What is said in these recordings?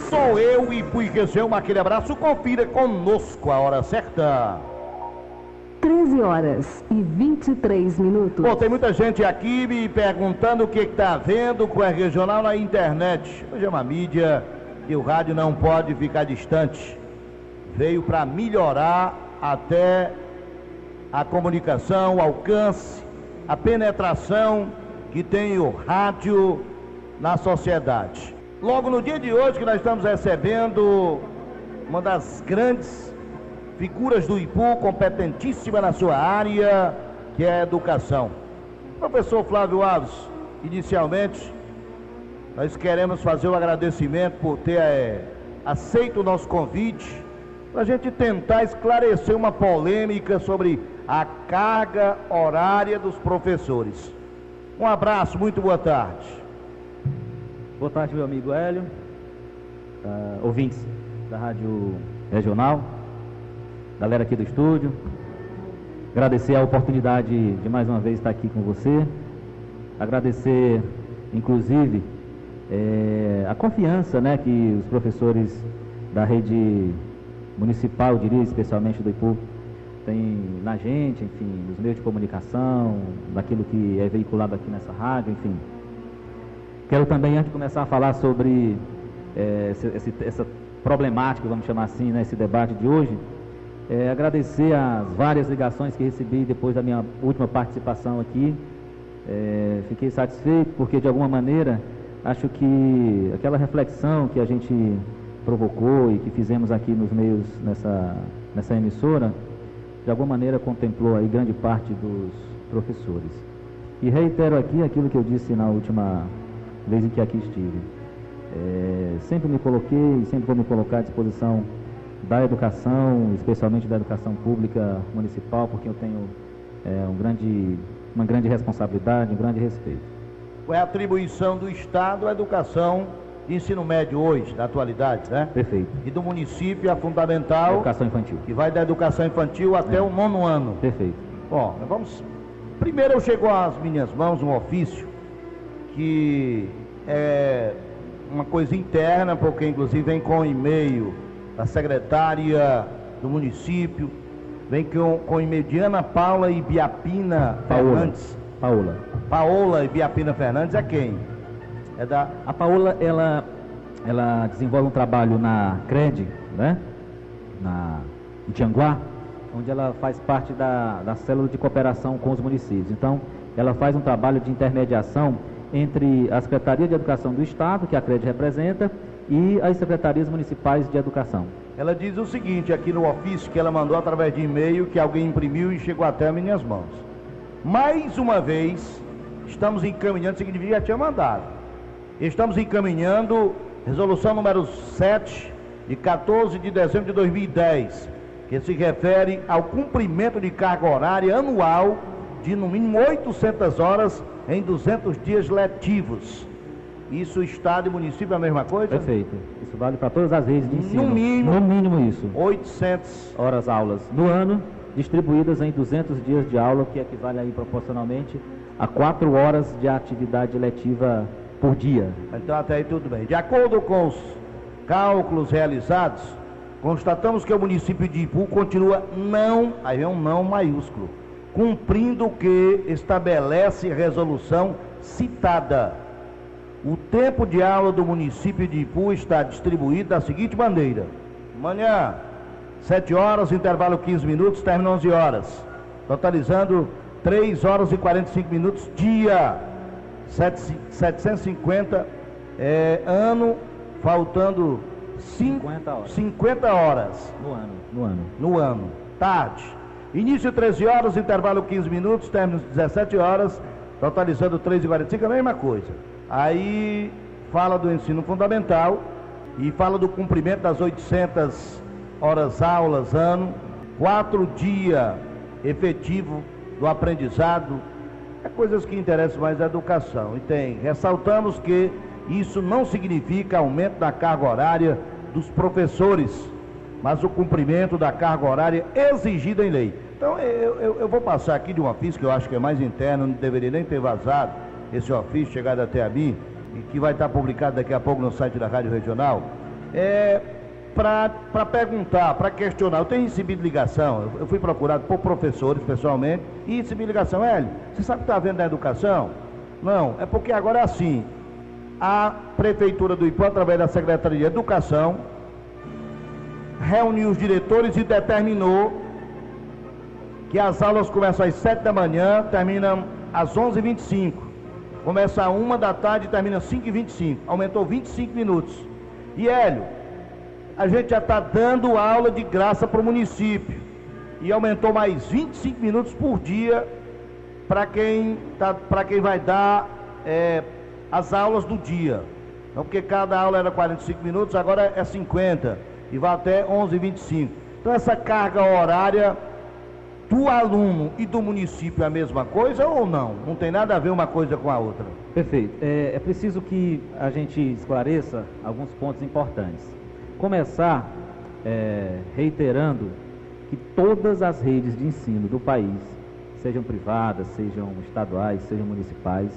Sou eu e fui Região, aquele abraço, confira conosco a hora certa. 13 horas e 23 minutos. Bom, tem muita gente aqui me perguntando o que está vendo com a regional na internet. Hoje é uma mídia e o rádio não pode ficar distante. Veio para melhorar até a comunicação, o alcance, a penetração que tem o rádio na sociedade. Logo no dia de hoje que nós estamos recebendo uma das grandes figuras do Ipu, competentíssima na sua área, que é a educação. Professor Flávio Alves, inicialmente, nós queremos fazer um agradecimento por ter aceito o nosso convite, para a gente tentar esclarecer uma polêmica sobre a carga horária dos professores. Um abraço, muito boa tarde. Boa tarde, meu amigo Hélio, ouvintes da Rádio Regional, galera aqui do estúdio. Agradecer a oportunidade de mais uma vez estar aqui com você. Agradecer, inclusive, a confiança, né, que os professores da rede municipal, eu diria, especialmente do Ipu, têm na gente, enfim, nos meios de comunicação, daquilo que é veiculado aqui nessa rádio, enfim. Quero também, antes de começar a falar sobre essa problemática, vamos chamar assim, né, esse debate de hoje, agradecer as várias ligações que recebi depois da minha última participação aqui. Fiquei satisfeito porque, de alguma maneira, acho que aquela reflexão que a gente provocou e que fizemos aqui nos meios, nessa emissora, de alguma maneira contemplou aí grande parte dos professores. E reitero aqui aquilo que eu disse na última vez em que aqui estive. Sempre me coloquei e sempre vou me colocar à disposição da educação, especialmente da educação pública municipal, porque eu tenho uma grande responsabilidade, um grande respeito. Qual é a atribuição do Estado à educação de ensino médio hoje, na atualidade, né? Perfeito. E do município a fundamental, educação infantil, que vai da educação infantil até o 9º ano. Perfeito. Bom, vamos. Primeiro chegou às minhas mãos um ofício que é uma coisa interna, porque inclusive vem com e-mail da secretária do município, vem com o e-mail de Ana Paula Ibiapina Fernandes. Paola Ibiapina Fernandes é quem? A Paola, ela desenvolve um trabalho na CRED, né? Em Tianguá, onde ela faz parte da célula de cooperação com os municípios. Então, ela faz um trabalho de intermediação entre a Secretaria de Educação do Estado, que a CRED representa, e as secretarias municipais de educação. Ela diz o seguinte aqui no ofício que ela mandou através de e-mail, que alguém imprimiu e chegou até as minhas mãos. Mais uma vez, estamos encaminhando, significa que já tinha mandado. Estamos encaminhando resolução número 7, de 14 de dezembro de 2010, que se refere ao cumprimento de carga horária anual de no mínimo 800 horas em 200 dias letivos. Isso, Estado e município é a mesma coisa? Perfeito. Isso vale para todas as redes de ensino. No mínimo isso. 800 horas aulas no ano, distribuídas em 200 dias de aula, que equivale aí proporcionalmente a 4 horas de atividade letiva por dia. Então até aí tudo bem. De acordo com os cálculos realizados, constatamos que o município de Ipu continua aí é um não maiúsculo, cumprindo o que estabelece a resolução citada. O tempo de aula do município de Ipu está distribuído da seguinte maneira: manhã, 7 horas, intervalo 15 minutos, termina 11 horas, totalizando 3 horas e 45 minutos, dia 750, ano, faltando 50 horas. No ano. Tarde. Início 13 horas, intervalo 15 minutos, término 17 horas, totalizando 3h45, a mesma coisa. Aí fala do ensino fundamental e fala do cumprimento das 800 horas aulas ano, 4 dias efetivo do aprendizado, coisas que interessam mais a educação. E ressaltamos que isso não significa aumento da carga horária dos professores, mas o cumprimento da carga horária exigida em lei. Então eu vou passar aqui de um ofício que eu acho que é mais interno, não deveria nem ter vazado esse ofício, chegado até a mim, e que vai estar publicado daqui a pouco no site da Rádio Regional, para perguntar, para questionar. Eu tenho recebido ligação, eu fui procurado por professores pessoalmente e recebi ligação. Hélio, você sabe o que está havendo na educação? Não, é porque agora é assim, a Prefeitura do Ipu, através da Secretaria de Educação, reuniu os diretores e determinou que as aulas começam às 7 da manhã, terminam às 11h25. Começa às 1 da tarde e termina às 5h25. Aumentou 25 minutos. E Hélio, a gente já está dando aula de graça para o município. E aumentou mais 25 minutos por dia para quem vai dar as aulas do dia. Então, porque cada aula era 45 minutos, agora é 50. E vai até 11h25. Então, essa carga horária do aluno e do município é a mesma coisa ou não? Não tem nada a ver uma coisa com a outra. Perfeito. É preciso que a gente esclareça alguns pontos importantes. Começar reiterando que todas as redes de ensino do país, sejam privadas, sejam estaduais, sejam municipais,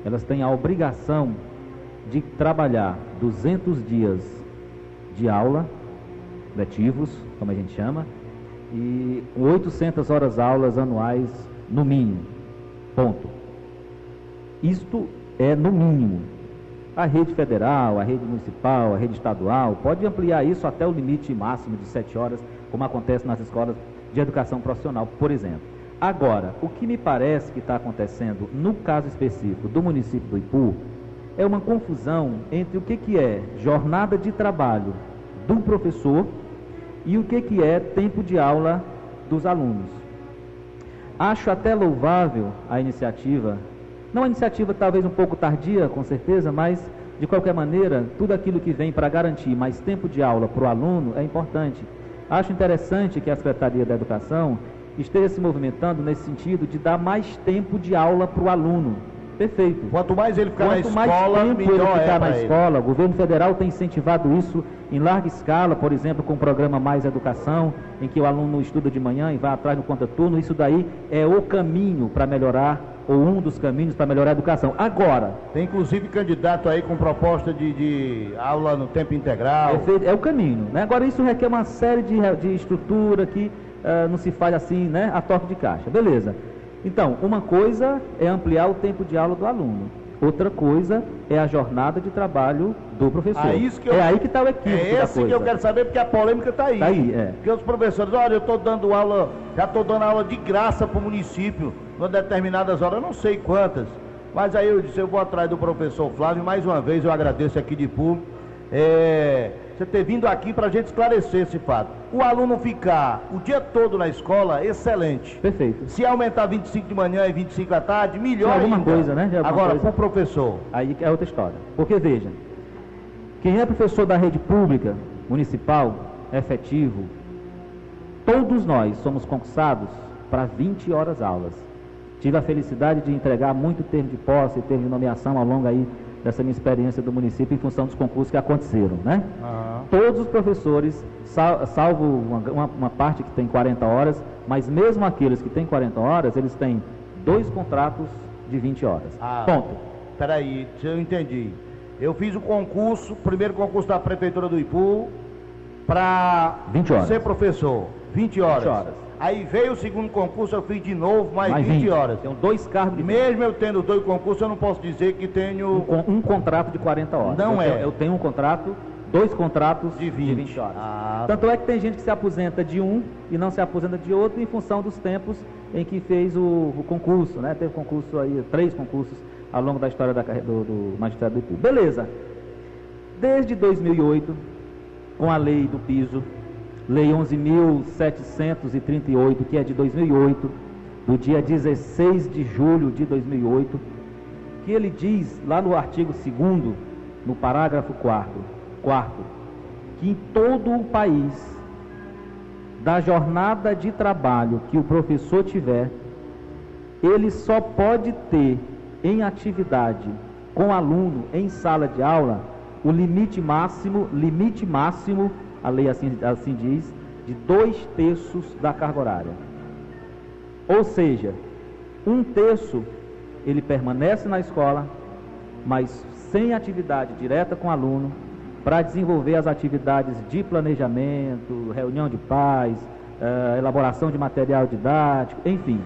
elas têm a obrigação de trabalhar 200 dias de aula, letivos, como a gente chama, e 800 horas aulas anuais no mínimo. Ponto. Isto é no mínimo. A rede federal, a rede municipal, a rede estadual pode ampliar isso até o limite máximo de 7 horas, como acontece nas escolas de educação profissional, por exemplo. Agora, o que me parece que está acontecendo no caso específico do município do Ipu é uma confusão entre o que é jornada de trabalho do professor e o que é tempo de aula dos alunos. Acho até louvável a iniciativa, não a iniciativa talvez um pouco tardia, com certeza, mas de qualquer maneira, tudo aquilo que vem para garantir mais tempo de aula para o aluno é importante. Acho interessante que a Secretaria da Educação esteja se movimentando nesse sentido de dar mais tempo de aula para o aluno. Perfeito. Quanto mais ele ficar na escola, melhor ele ficar na escola. O governo federal tem incentivado isso em larga escala, por exemplo, com o programa Mais Educação, em que o aluno estuda de manhã e vai atrás no contraturno. Isso daí é o caminho para melhorar, ou um dos caminhos para melhorar a educação. Agora... Tem inclusive candidato aí com proposta de aula no tempo integral. É o caminho, né? Agora isso requer uma série de estrutura que não se faz assim, né, a toque de caixa. Beleza. Então, uma coisa é ampliar o tempo de aula do aluno, outra coisa é a jornada de trabalho do professor. Aí que está o equívoco da coisa. Que eu quero saber, porque a polêmica está aí. Está aí, Porque os professores, olha, eu estou dando aula, já estou dando aula de graça para o município, em determinadas horas, eu não sei quantas, mas aí eu disse, eu vou atrás do professor Flávio, mais uma vez eu agradeço aqui de público, você ter vindo aqui para a gente esclarecer esse fato. O aluno ficar o dia todo na escola, excelente. Perfeito. Se aumentar 25 de manhã e 25 à tarde, melhor ainda. Alguma coisa, né? Agora, para o professor. Aí é outra história. Porque, veja, quem é professor da rede pública, municipal, efetivo, todos nós somos concursados para 20 horas aulas. Tive a felicidade de entregar muito termo de posse, termo de nomeação ao longo aí dessa minha experiência do município em função dos concursos que aconteceram, né? Todos os professores, salvo uma parte que tem 40 horas, mas mesmo aqueles que têm 40 horas, eles têm 2 contratos de 20 horas. Ponto. Peraí, eu entendi. Eu fiz o concurso, primeiro concurso da Prefeitura do Ipu, para ser professor, 20 horas. Aí veio o segundo concurso, eu fiz de novo, mais 20 horas. Tem 2 cargos de... Mesmo eu tendo 2 concursos, eu não posso dizer que tenho... Um contrato de 40 horas. Eu tenho um contrato, 2 contratos de 20 horas. Tanto é que tem gente que se aposenta de um e não se aposenta de outro em função dos tempos em que fez o concurso, né? Teve concurso aí, 3 concursos ao longo da história do Magistério do Ipu. Beleza. Desde 2008, com a lei do piso, Lei 11.738, que é de 2008, do dia 16 de julho de 2008, que ele diz, lá no artigo 2º, no parágrafo 4º, que em todo o país, da jornada de trabalho que o professor tiver, ele só pode ter em atividade com aluno em sala de aula o limite máximo, a lei assim diz, de 2/3 da carga horária. Ou seja, 1/3 ele permanece na escola, mas sem atividade direta com o aluno, para desenvolver as atividades de planejamento, reunião de pais, elaboração de material didático, enfim.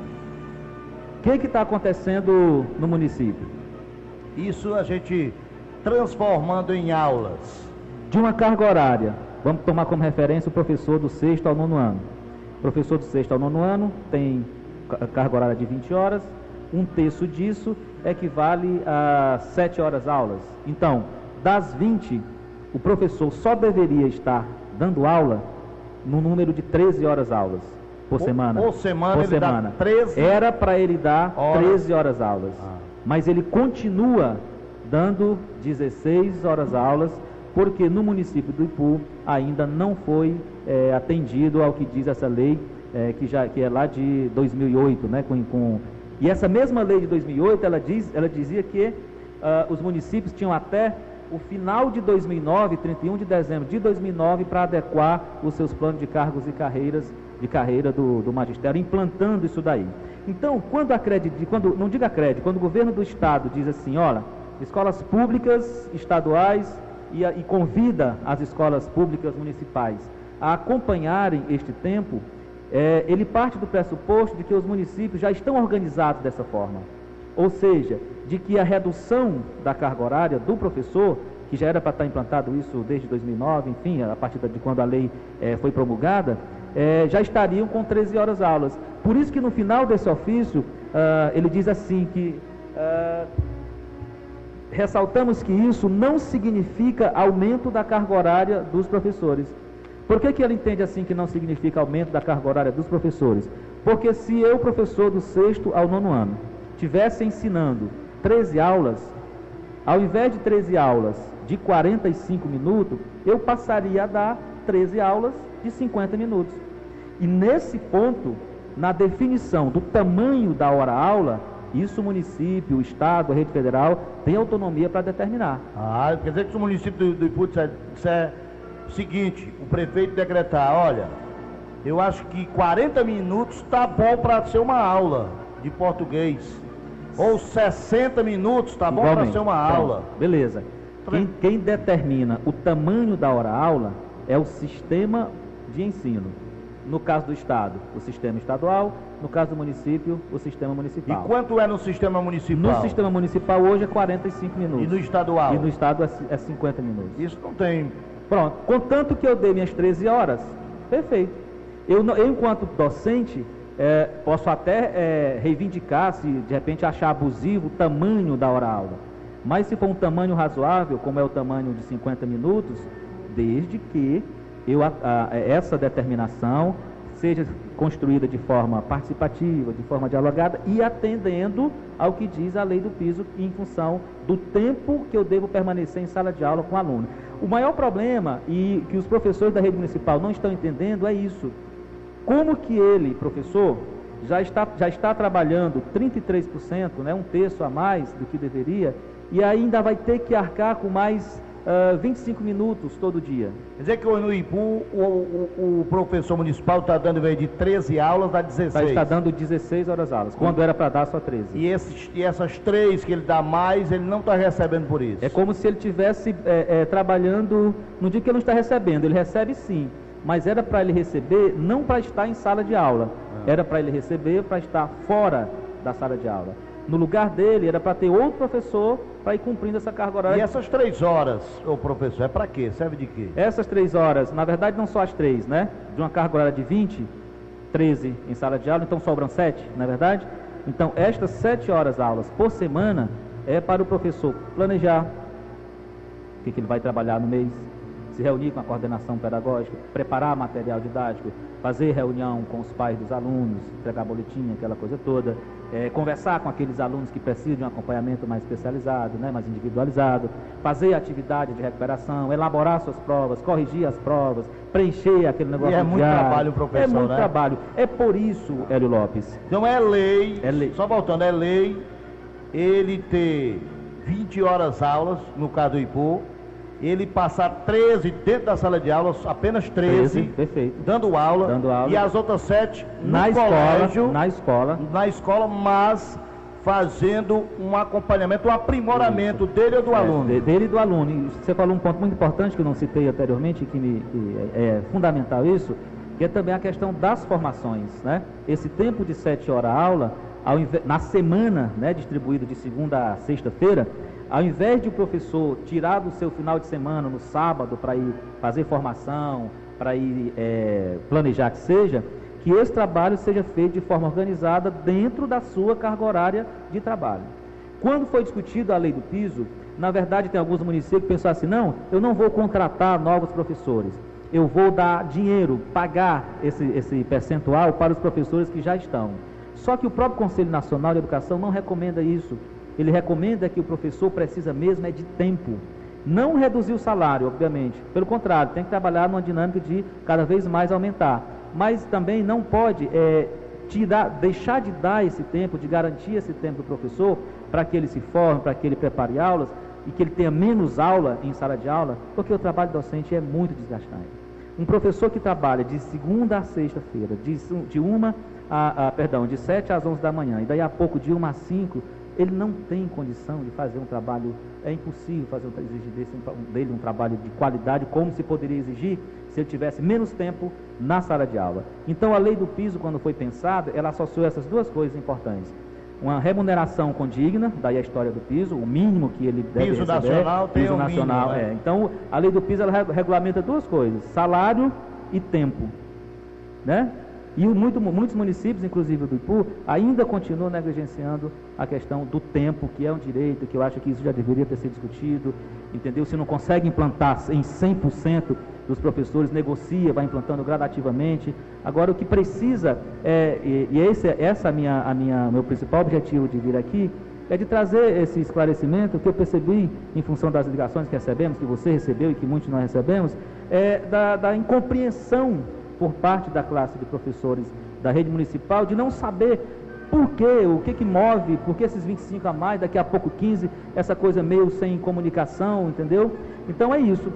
O que está acontecendo no município? Isso a gente transformando em aulas. De uma carga horária, vamos tomar como referência o professor do 6º ao 9º ano. O professor do 6º ao 9º ano tem carga horária de 20 horas, um terço disso equivale a 7 horas aulas. Então, das 20, o professor só deveria estar dando aula no número de 13 horas aulas por semana. Por semana ele semana. dá 13 Era para ele dar horas. 13 horas aulas. Mas ele continua dando 16 horas aulas, porque no município do Ipu ainda não foi atendido ao que diz essa lei, que é lá de 2008, né? E essa mesma lei de 2008, ela dizia que os municípios tinham até o final de 2009, 31 de dezembro de 2009, para adequar os seus planos de cargos e carreira do magistério, implantando isso daí. Então, quando o governo do estado diz assim, olha, escolas públicas estaduais e convida as escolas públicas municipais a acompanharem este tempo, ele parte do pressuposto de que os municípios já estão organizados dessa forma. Ou seja, de que a redução da carga horária do professor, que já era para estar implantado isso desde 2009, enfim, a partir de quando a lei foi promulgada, já estariam com 13 horas aulas. Por isso que no final desse ofício, ele diz assim que ressaltamos que isso não significa aumento da carga horária dos professores. Por que ele entende assim que não significa aumento da carga horária dos professores? Porque se eu, professor do 6º ao 9º ano, estivesse ensinando 13 aulas, ao invés de 13 aulas de 45 minutos, eu passaria a dar 13 aulas de 50 minutos. E nesse ponto, na definição do tamanho da hora-aula, isso o município, o estado, a rede federal tem autonomia para determinar. Quer dizer que se o município do Ipu disser o seguinte, o prefeito decretar, olha, eu acho que 40 minutos está bom para ser uma aula de português. Ou 60 minutos, tá bom para ser uma aula. Beleza. Quem determina o tamanho da hora-aula é o sistema de ensino. No caso do estado, o sistema estadual. No caso do município, o sistema municipal. E quanto é no sistema municipal? No sistema municipal hoje é 45 minutos. E no estadual? E no estado é 50 minutos. Isso não tem... Pronto. Contanto que eu dei minhas 13 horas, perfeito. Eu enquanto docente... posso até reivindicar, se de repente achar abusivo o tamanho da hora-aula, mas se for um tamanho razoável, como é o tamanho de 50 minutos, desde que essa determinação seja construída de forma participativa, de forma dialogada e atendendo ao que diz a lei do piso em função do tempo que eu devo permanecer em sala de aula com o aluno. O maior problema, e que os professores da rede municipal não estão entendendo, é isso. Como que ele, professor, já está trabalhando 33%, né, um terço a mais do que deveria, e ainda vai ter que arcar com mais 25 minutos todo dia. Quer dizer que no Ipu o professor municipal está dando, em vez de 13 aulas, dá 16. Está dando 16 horas aulas, quando era para dar só 13. E essas 3 que ele dá mais, ele não está recebendo por isso? É como se ele estivesse trabalhando, não digo que ele não está recebendo, ele recebe sim. Mas era para ele receber, não para estar em sala de aula, era para ele receber para estar fora da sala de aula. No lugar dele, era para ter outro professor para ir cumprindo essa carga horária. E essas 3 horas, ô professor, é para quê? Serve de quê? Essas 3 horas, na verdade não só as 3, né? De uma carga horária de 20, 13 em sala de aula, então sobram 7, não é verdade? Então, estas 7 horas aulas por semana é para o professor planejar o que ele vai trabalhar no mês, se reunir com a coordenação pedagógica, preparar material didático, fazer reunião com os pais dos alunos, entregar boletim, aquela coisa toda, conversar com aqueles alunos que precisam de um acompanhamento mais especializado, né, mais individualizado, fazer atividade de recuperação, elaborar suas provas, corrigir as provas, preencher aquele negócio diário. É muito trabalho, professor, É muito trabalho. É por isso, Hélio Lopes. Então é lei, só voltando, é lei ele ter 20 horas aulas, no caso do Ipu, ele passar 13 dentro da sala de aula, apenas 13 perfeito. Dando aula, e as outras 7 no colégio, na escola, mas fazendo um acompanhamento, um aprimoramento dele ou do aluno. Dele e do aluno. E você falou um ponto muito importante que eu não citei anteriormente, que é fundamental isso, que é também a questão das formações, né? Esse tempo de 7 horas aula, na semana, né, distribuído de segunda a sexta-feira, ao invés de o professor tirar do seu final de semana, no sábado, para ir fazer formação, para ir planejar que seja, que esse trabalho seja feito de forma organizada dentro da sua carga horária de trabalho. Quando foi discutido a lei do piso, na verdade tem alguns municípios que pensaram assim, não, eu não vou contratar novos professores, eu vou dar dinheiro, pagar esse percentual para os professores que já estão. Só que o próprio Conselho Nacional de Educação não recomenda isso. Ele recomenda que o professor precisa mesmo de tempo. Não reduzir o salário, obviamente. Pelo contrário, tem que trabalhar numa dinâmica de cada vez mais aumentar. Mas também não pode deixar de dar esse tempo, de garantir esse tempo do professor para que ele se forme, para que ele prepare aulas e que ele tenha menos aula em sala de aula, porque o trabalho docente é muito desgastante. Um professor que trabalha de segunda a sexta-feira, de 7 às 11 da manhã, e daí a pouco de 1 às 5, ele não tem condição de fazer um trabalho, é impossível exigir dele um trabalho de qualidade, como se poderia exigir se ele tivesse menos tempo na sala de aula. Então a lei do piso, quando foi pensada, ela associou essas duas coisas importantes. Uma remuneração condigna, daí a história do piso, o mínimo que ele deve piso receber. Nacional tem piso um nacional, mínimo, né? Então, a lei do piso, ela regulamenta duas coisas, salário e tempo, né? E muitos municípios, inclusive do Ipu, ainda continuam negligenciando a questão do tempo, que é um direito, que eu acho que isso já deveria ter sido discutido, entendeu? Se não consegue implantar em 100% dos professores, negocia, vai implantando gradativamente. Agora, o que precisa, meu principal objetivo de vir aqui, é de trazer esse esclarecimento que eu percebi em função das ligações que recebemos, que você recebeu e que muitos nós recebemos, da incompreensão por parte da classe de professores da rede municipal, de não saber por quê, o que move, por que esses 25 a mais, daqui a pouco 15, essa coisa meio sem comunicação, entendeu? Então é isso.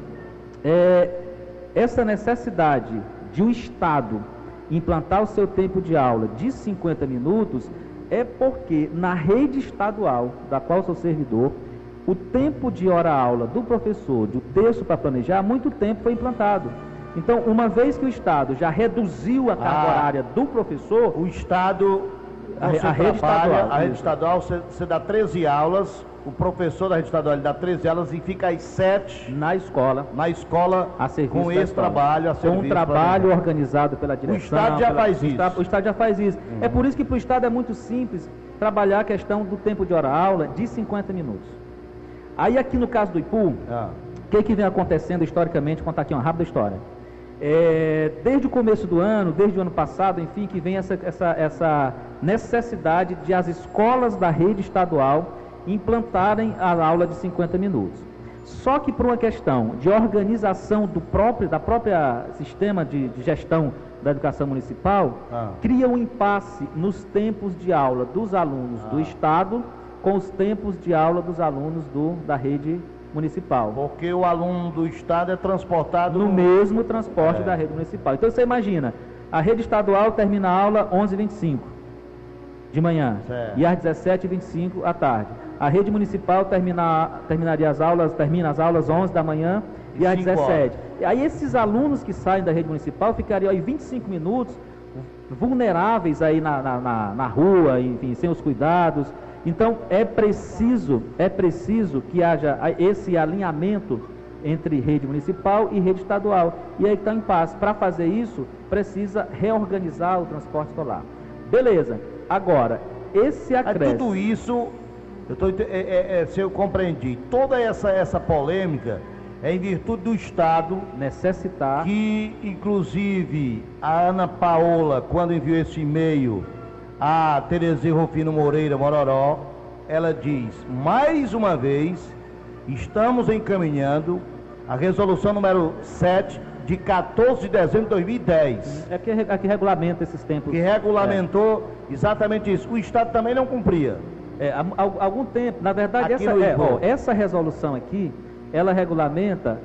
Essa necessidade de o Estado implantar o seu tempo de aula de 50 minutos é porque na rede estadual, da qual sou servidor, o tempo de hora-aula do professor, do texto para planejar, há muito tempo foi implantado. Então, uma vez que o Estado já reduziu a carga horária do professor, o Estado, a rede estadual, você dá 13 aulas, o professor da rede estadual dá 13 aulas e fica às 7 na escola a com esse trabalho, com um trabalho organizado pela direção. O Estado já faz isso. O Estado já faz isso. É por isso que para o Estado é muito simples trabalhar a questão do tempo de hora-aula de 50 minutos. Aí aqui no caso do Ipu, o que vem acontecendo historicamente, contar aqui uma rápida história. Desde o começo do ano, desde o ano passado, enfim, que vem essa necessidade de as escolas da rede estadual implantarem a aula de 50 minutos. Só que por uma questão de organização da própria sistema de gestão da educação municipal, cria um impasse nos tempos de aula dos alunos do Estado com os tempos de aula dos alunos da rede municipal. Porque o aluno do Estado é transportado no mesmo transporte da rede municipal. Então você imagina, a rede estadual termina a aula 11h25 de manhã, e às 17h25 à tarde. A rede municipal termina as aulas 11 da manhã e às 17h. E aí esses alunos que saem da rede municipal ficariam aí 25 minutos vulneráveis aí na rua, enfim, sem os cuidados. Então é preciso que haja esse alinhamento entre rede municipal e rede estadual. E aí está em impasse. Para fazer isso, precisa reorganizar o transporte escolar. Beleza. Agora, esse acréscimo... Tudo isso, se eu compreendi, toda essa polêmica é em virtude do Estado necessitar... Que, inclusive, a Ana Paola, quando enviou esse e-mail a Terezinha Rufino Moreira Mororó, ela diz, mais uma vez, estamos encaminhando a resolução número 7 de 14 de dezembro de 2010. É que regulamenta esses tempos. Que regulamentou exatamente isso. O Estado também não cumpria. Há algum tempo, na verdade, essa resolução aqui, ela regulamenta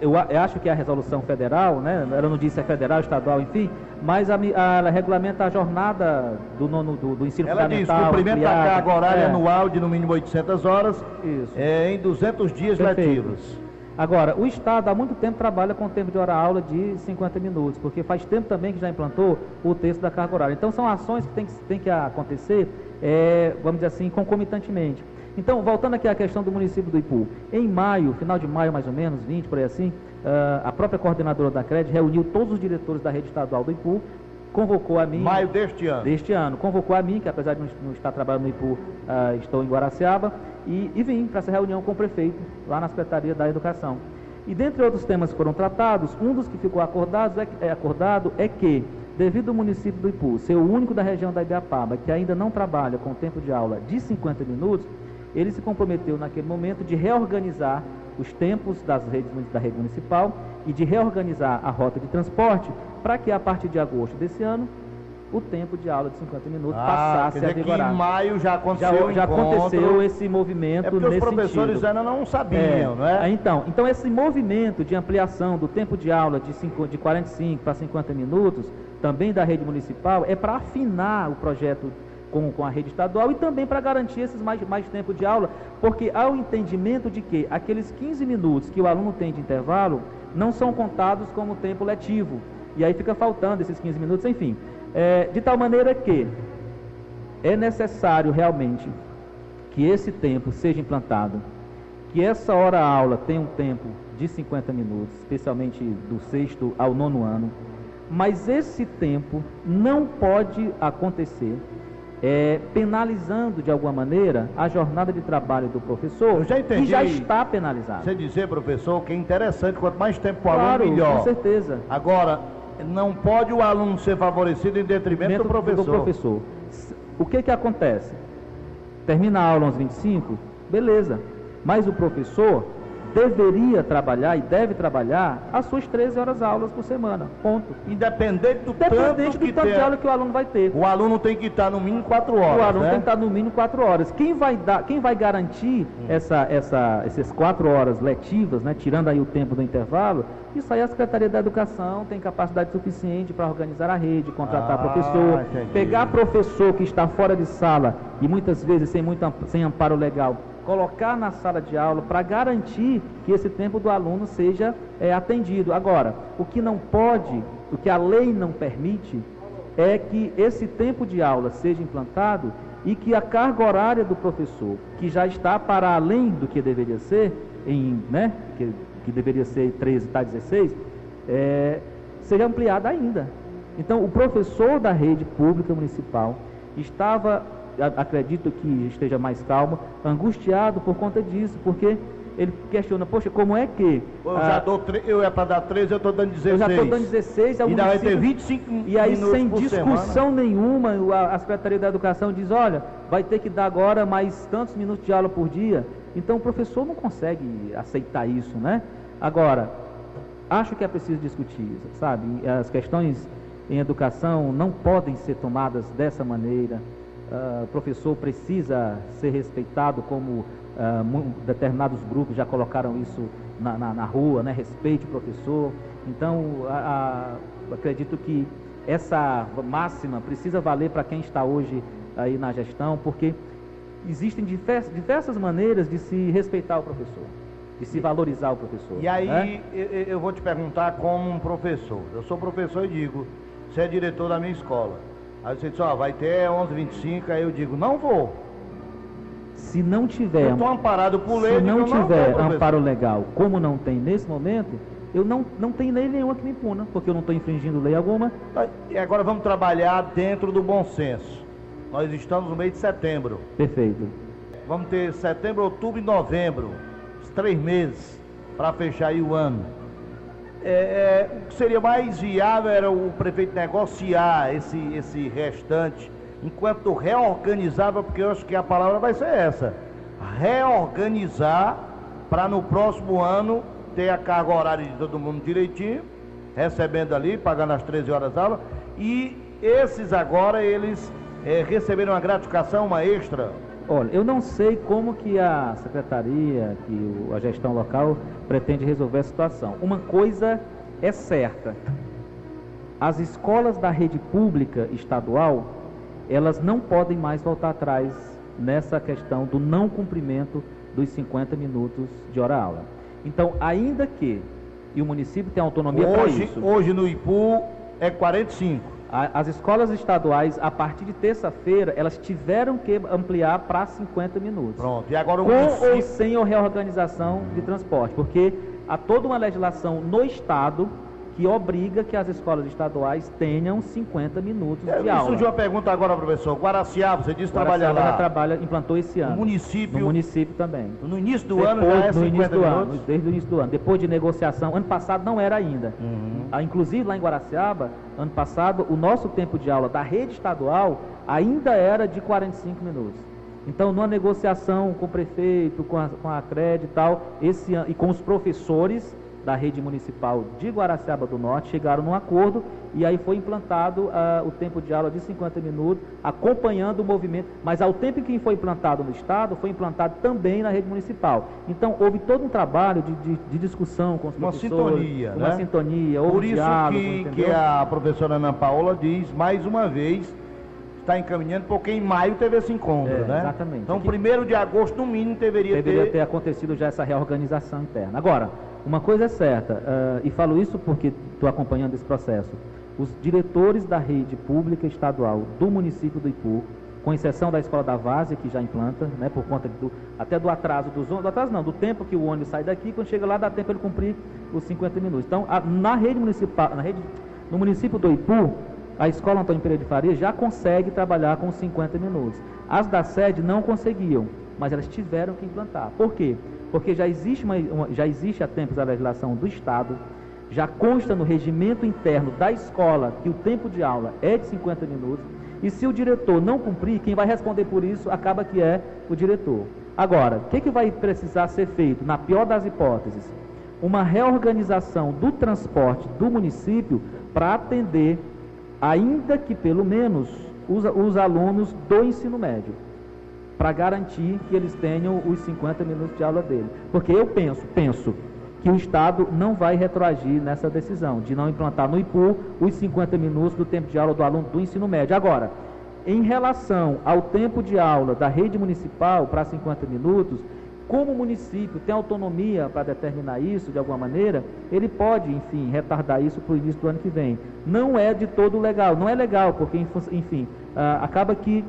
eu acho que a resolução federal, né, ela não disse se é federal, estadual, enfim, mas ela regulamenta a jornada do ensino ela fundamental. Ela diz, cumprimento da carga horária anual de no mínimo 800 horas, isso, em 200 dias letivos. Agora, o Estado há muito tempo trabalha com tempo de hora-aula de 50 minutos, porque faz tempo também que já implantou o texto da carga horária. Então, são ações que tem que acontecer, vamos dizer assim, concomitantemente. Então, voltando aqui à questão do município do Ipu, em maio, final de maio mais ou menos, 20, por aí assim, a própria coordenadora da CRED reuniu todos os diretores da rede estadual do Ipu, convocou a mim... Maio deste ano. Deste ano. Convocou a mim, que apesar de não estar trabalhando no Ipu, estou em Guaraciaba, e vim para essa reunião com o prefeito, lá na Secretaria da Educação. E dentre outros temas que foram tratados, um dos que ficou acordado é que, devido ao município do Ipu ser o único da região da Ibiapaba que ainda não trabalha com tempo de aula de 50 minutos, ele se comprometeu naquele momento de reorganizar os tempos da rede municipal e de reorganizar a rota de transporte para que a partir de agosto desse ano o tempo de aula de 50 minutos passasse a vigorar. Em maio já aconteceu já aconteceu esse movimento nesse sentido. Os professores ainda não sabiam, não é? Então esse movimento de ampliação do tempo de aula de 45 para 50 minutos, também da rede municipal, é para afinar o projeto com a rede estadual e também para garantir esses mais tempo de aula, porque há o entendimento de que aqueles 15 minutos que o aluno tem de intervalo não são contados como tempo letivo, e aí fica faltando esses 15 minutos, enfim. De tal maneira que é necessário realmente que esse tempo seja implantado, que essa hora-aula tenha um tempo de 50 minutos, especialmente do 6º ao 9º ano, mas esse tempo não pode acontecer penalizando de alguma maneira a jornada de trabalho do professor, que já está penalizado. Você dizer, professor, que é interessante, quanto mais tempo o claro, aluno, melhor. Com certeza. Agora, não pode o aluno ser favorecido em detrimento do professor. O que acontece? Termina a aula às 25, beleza, mas o professor deveria trabalhar e deve trabalhar as suas 13 horas aulas por semana, ponto. Independente do tanto de aula que o aluno vai ter. O aluno tem que estar no mínimo 4 horas. O aluno tem que estar no mínimo 4 horas. Quem vai garantir essas 4 horas letivas, né, tirando aí o tempo do intervalo, isso aí a Secretaria da Educação tem capacidade suficiente para organizar a rede, contratar professor, pegar professor que está fora de sala e muitas vezes sem amparo legal, colocar na sala de aula para garantir que esse tempo do aluno seja atendido. Agora, o que não pode, o que a lei não permite, é que esse tempo de aula seja implantado e que a carga horária do professor, que já está para além do que deveria ser, que deveria ser 13 para 16, seja ampliada ainda. Então, o professor da rede pública municipal estava, acredito que esteja mais calmo, angustiado por conta disso, porque ele questiona, poxa, como é que... Eu é para dar 13, eu estou dando 16. Eu já estou dando 16, e vai ter 25 minutos. E aí, sem discussão semana nenhuma, a Secretaria da Educação diz, olha, vai ter que dar agora mais tantos minutos de aula por dia. Então, o professor não consegue aceitar isso, né? Agora, acho que é preciso discutir isso, sabe? As questões em educação não podem ser tomadas dessa maneira. O professor precisa ser respeitado, como determinados grupos já colocaram isso na rua, né? Respeite o professor. Então, acredito que essa máxima precisa valer para quem está hoje aí na gestão, porque existem diversas maneiras de se respeitar o professor, de se valorizar o professor. E aí, né? eu vou te perguntar como um professor. Eu sou professor e digo, você é diretor da minha escola. Aí você diz, vai ter 11h25, aí eu digo, não vou. Se não tiver, eu estou amparado por lei, se não tiver amparo legal, como não tem nesse momento, eu não tenho lei nenhuma que me impuna, porque eu não estou infringindo lei alguma. E agora vamos trabalhar dentro do bom senso. Nós estamos no mês de setembro. Perfeito. Vamos ter setembro, outubro e novembro, os 3 meses para fechar aí o ano. O que seria mais viável era o prefeito negociar esse restante, enquanto reorganizava, porque eu acho que a palavra vai ser essa, reorganizar para no próximo ano ter a carga horária de todo mundo direitinho, recebendo ali, pagando as 13 horas aula, e esses agora, eles receberam uma gratificação, uma extra, Olha, eu não sei como que a secretaria, a gestão local pretende resolver a situação. Uma coisa é certa: as escolas da rede pública estadual, elas não podem mais voltar atrás nessa questão do não cumprimento dos 50 minutos de hora-aula. Então, ainda que o município tenha autonomia para isso... Hoje no Ipu é 45. As escolas estaduais, a partir de terça-feira, elas tiveram que ampliar para 50 minutos. Pronto, e agora o município... Com ou sem reorganização de transporte, porque há toda uma legislação no Estado que obriga que as escolas estaduais tenham 50 minutos de aula. Surgiu uma pergunta agora, professor. Guaraciaba, você disse que trabalha lá. Implantou esse ano. No município? No município também. No início do ano já é 50 minutos? Desde o início do ano. Depois de negociação, ano passado não era ainda. Inclusive lá em Guaraciaba, ano passado, o nosso tempo de aula da rede estadual ainda era de 45 minutos. Então, numa negociação com o prefeito, com a CRED e tal, esse ano, e com os professores da rede municipal de Guaraciaba do Norte, chegaram num acordo e aí foi implantado o tempo de aula de 50 minutos, acompanhando o movimento, mas ao tempo que foi implantado no Estado, foi implantado também na rede municipal. Então, houve todo um trabalho de discussão com os professores. Uma sintonia, por isso diálogo, que a professora Ana Paula diz, mais uma vez, está encaminhando, porque em maio teve esse encontro, né? Exatamente. Então, 1º de agosto, no mínimo, deveria ter acontecido já essa reorganização interna. Agora, uma coisa é certa, e falo isso porque estou acompanhando esse processo, os diretores da rede pública estadual do município do Ipu, com exceção da escola da Várzea, que já implanta, né, por conta até do atraso dos ônibus, do tempo que o ônibus sai daqui, quando chega lá dá tempo ele cumprir os 50 minutos. Então, na rede municipal, no município do Ipu, a escola Antônio Pereira de Faria já consegue trabalhar com 50 minutos. As da sede não conseguiam, mas elas tiveram que implantar. Por quê? Porque já existe há tempos a legislação do Estado, já consta no regimento interno da escola que o tempo de aula é de 50 minutos, e se o diretor não cumprir, quem vai responder por isso acaba que é o diretor. Agora, o que vai precisar ser feito, na pior das hipóteses? Uma reorganização do transporte do município para atender, ainda que pelo menos, os alunos do ensino médio, para garantir que eles tenham os 50 minutos de aula dele. Porque eu penso que o Estado não vai retroagir nessa decisão de não implantar no Ipu os 50 minutos do tempo de aula do aluno do ensino médio. Agora, em relação ao tempo de aula da rede municipal para 50 minutos, como o município tem autonomia para determinar isso de alguma maneira, ele pode, enfim, retardar isso para o início do ano que vem. Não é de todo legal, não é legal, porque, enfim, acaba que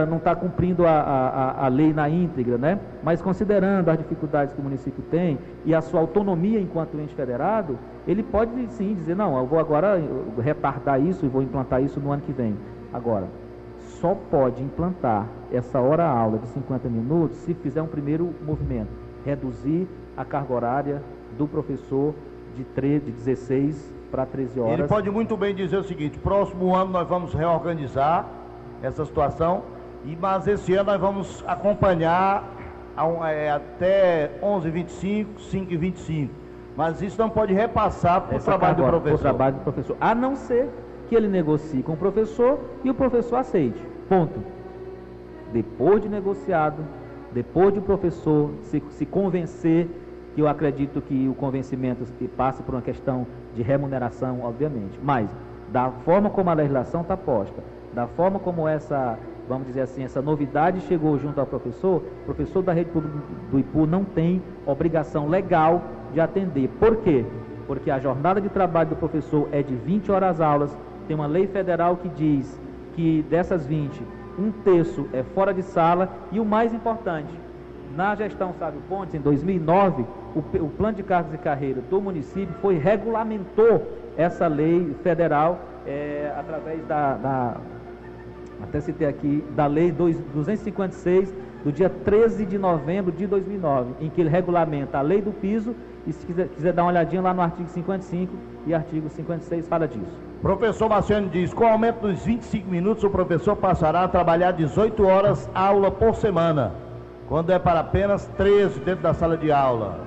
não está cumprindo a lei na íntegra, né? Mas considerando as dificuldades que o município tem e a sua autonomia enquanto ente federado, ele pode sim dizer, não, eu vou agora retardar isso e vou implantar isso no ano que vem. Agora, só pode implantar essa hora-aula de 50 minutos se fizer um primeiro movimento, reduzir a carga horária do professor de 16 para 13 horas. Ele pode muito bem dizer o seguinte: próximo ano nós vamos reorganizar essa situação, mas esse ano nós vamos acompanhar até 11h25, 5h25. Mas isso não pode repassar para o trabalho do professor. Para o trabalho do professor, a não ser que ele negocie com o professor e o professor aceite. Ponto. Depois de negociado, depois de o professor se convencer, que eu acredito que o convencimento passe por uma questão de remuneração, obviamente, mas da forma como a legislação está posta, da forma como essa, vamos dizer assim, essa novidade chegou junto ao professor, o professor da rede pública do Ipu não tem obrigação legal de atender. Por quê? Porque a jornada de trabalho do professor é de 20 horas aulas, tem uma lei federal que diz que dessas 20, 1/3 é fora de sala, e o mais importante, na gestão Sávio Pontes, em 2009, o plano de cargos e carreira do município regulamentou essa lei federal através até citei aqui, da lei 256, do dia 13 de novembro de 2009, em que ele regulamenta a lei do piso, e se quiser dar uma olhadinha lá no artigo 55 e artigo 56 fala disso. Professor Marciano diz: com o aumento dos 25 minutos, o professor passará a trabalhar 18 horas aula por semana, quando é para apenas 13 dentro da sala de aula.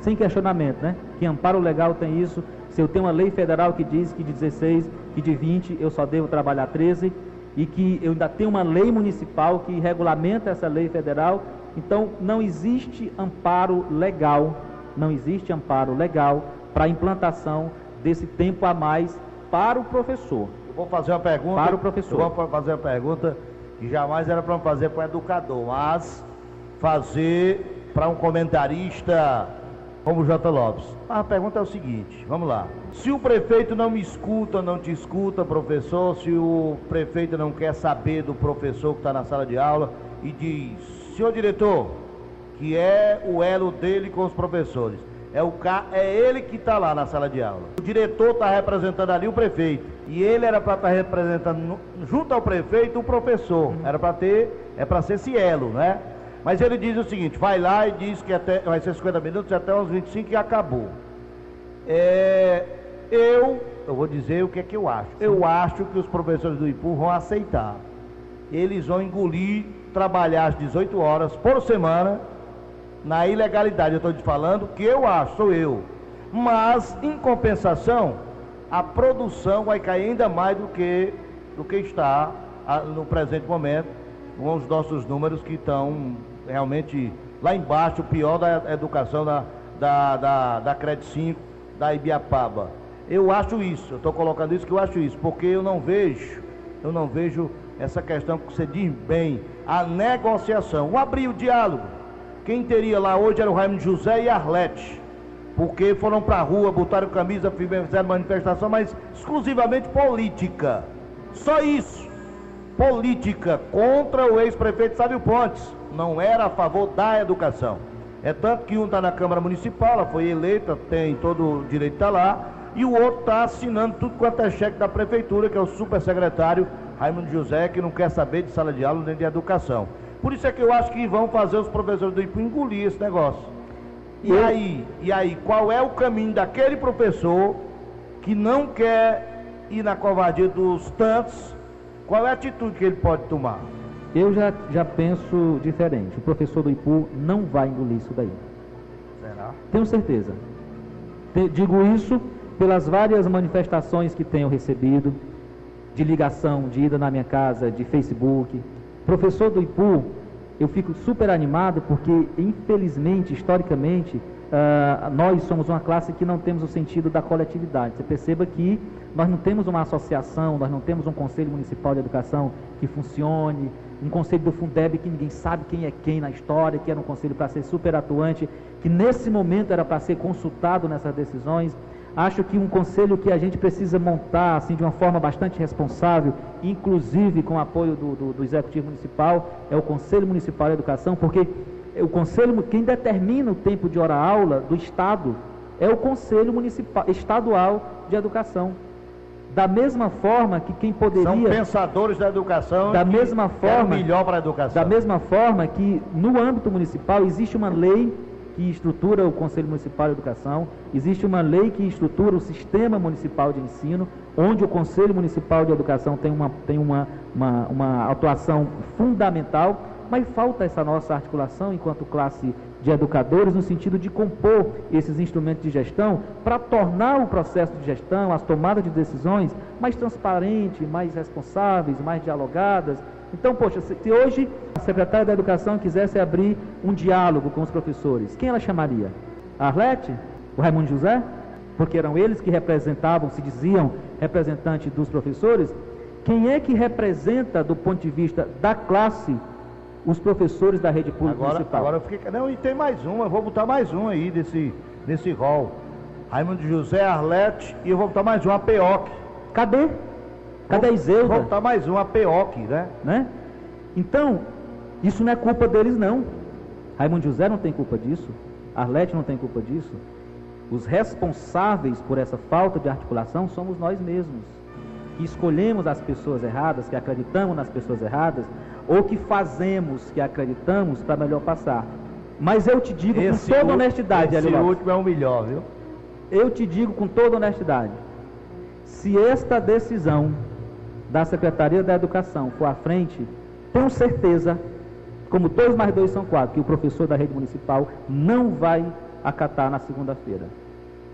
Sem questionamento, né? Que amparo legal tem isso? Se eu tenho uma lei federal que diz que de 16, que de 20 eu só devo trabalhar 13, e que eu ainda tenho uma lei municipal que regulamenta essa lei federal. Então, não existe amparo legal para a implantação desse tempo a mais para o professor. Eu vou fazer uma pergunta. Para o professor. Eu vou fazer uma pergunta que jamais era para fazer para o educador, mas fazer para um comentarista como o J. Lopes. A pergunta é o seguinte, vamos lá. Se o prefeito não me escuta, não te escuta, professor, se o prefeito não quer saber do professor que está na sala de aula e diz, senhor diretor, que é o elo dele com os professores, é ele que está lá na sala de aula. O diretor está representando ali o prefeito, e ele era para estar representando junto ao prefeito o professor, era para ser esse elo, né? Mas ele diz o seguinte, vai lá e diz que vai ser 50 minutos, até uns 25 e acabou. Eu vou dizer o que é que eu acho. Eu acho que os professores do IPU vão aceitar. Eles vão engolir, trabalhar às 18 horas por semana, na ilegalidade. Eu estou te falando que eu acho, sou eu. Mas, em compensação, a produção vai cair ainda mais do que está no presente momento, com os nossos números que estão realmente lá embaixo, o pior da educação da Cred 5, da Ibiapaba. Eu acho isso, eu estou colocando isso que eu acho isso, porque eu não vejo essa questão que você diz bem, a negociação, o abrir o diálogo. Quem teria lá hoje era o Raimundo José e Arlete, porque foram para a rua, botaram camisa, fizeram manifestação, mas exclusivamente política, só isso. Política contra o ex-prefeito Sávio Pontes, não era a favor da educação. É tanto que um está na Câmara Municipal, ela foi eleita, tem todo o direito de estar lá, e o outro está assinando tudo quanto é cheque da prefeitura, que é o supersecretário Raimundo José, que não quer saber de sala de aula nem de educação. Por isso é que eu acho que vão fazer os professores do IPU engolir esse negócio. E aí, qual é o caminho daquele professor que não quer ir na covardia dos tantos? Qual é a atitude que ele pode tomar? Eu já penso diferente. O professor do IPU não vai engolir isso daí. Será? Tenho certeza. Digo isso pelas várias manifestações que tenho recebido, de ligação, de ida na minha casa, de Facebook. Professor do IPU, eu fico super animado porque, infelizmente, historicamente, nós somos uma classe que não temos o sentido da coletividade. Você perceba que nós não temos uma associação, nós não temos um Conselho Municipal de Educação que funcione, um Conselho do Fundeb que ninguém sabe quem é quem na história, que era um conselho para ser super atuante, que nesse momento era para ser consultado nessas decisões. Acho que um conselho que a gente precisa montar assim, de uma forma bastante responsável, inclusive com o apoio do Executivo Municipal, é o Conselho Municipal de Educação, porque o Conselho, quem determina o tempo de hora-aula do Estado é o Conselho Municipal, Estadual de Educação. Da mesma forma que quem poderia... São pensadores da educação da mesma forma, melhor para a educação. Da mesma forma que no âmbito municipal existe uma lei que estrutura o Conselho Municipal de Educação, existe uma lei que estrutura o Sistema Municipal de Ensino, onde o Conselho Municipal de Educação tem uma atuação fundamental, mas falta essa nossa articulação enquanto classe de educadores, no sentido de compor esses instrumentos de gestão para tornar o processo de gestão, as tomadas de decisões mais transparentes, mais responsáveis, mais dialogadas. Então, poxa, se hoje a secretária da Educação quisesse abrir um diálogo com os professores, quem ela chamaria? A Arlete? O Raimundo José? Porque eram eles que representavam, se diziam representantes dos professores. Quem é que representa, do ponto de vista da classe, os professores da rede pública municipal? Agora eu fiquei... Não, e tem mais uma, eu vou botar mais um aí desse rol. Raimundo José, Arlete, e eu vou botar mais um, a PEOC. Cadê? Cadê a Iselda? Vou botar mais um, a PEOC, né? Então, isso não é culpa deles, não. Raimundo José não tem culpa disso. Arlete não tem culpa disso. Os responsáveis por essa falta de articulação somos nós mesmos, que escolhemos as pessoas erradas, que acreditamos nas pessoas erradas, ou que fazemos, que acreditamos para melhor passar. Mas eu te digo com toda honestidade, esse último é o melhor, viu? Eu te digo com toda honestidade, se esta decisão da Secretaria da Educação for à frente, tenho certeza, como 2 mais 2 são 4, que o professor da rede municipal não vai acatar na segunda-feira.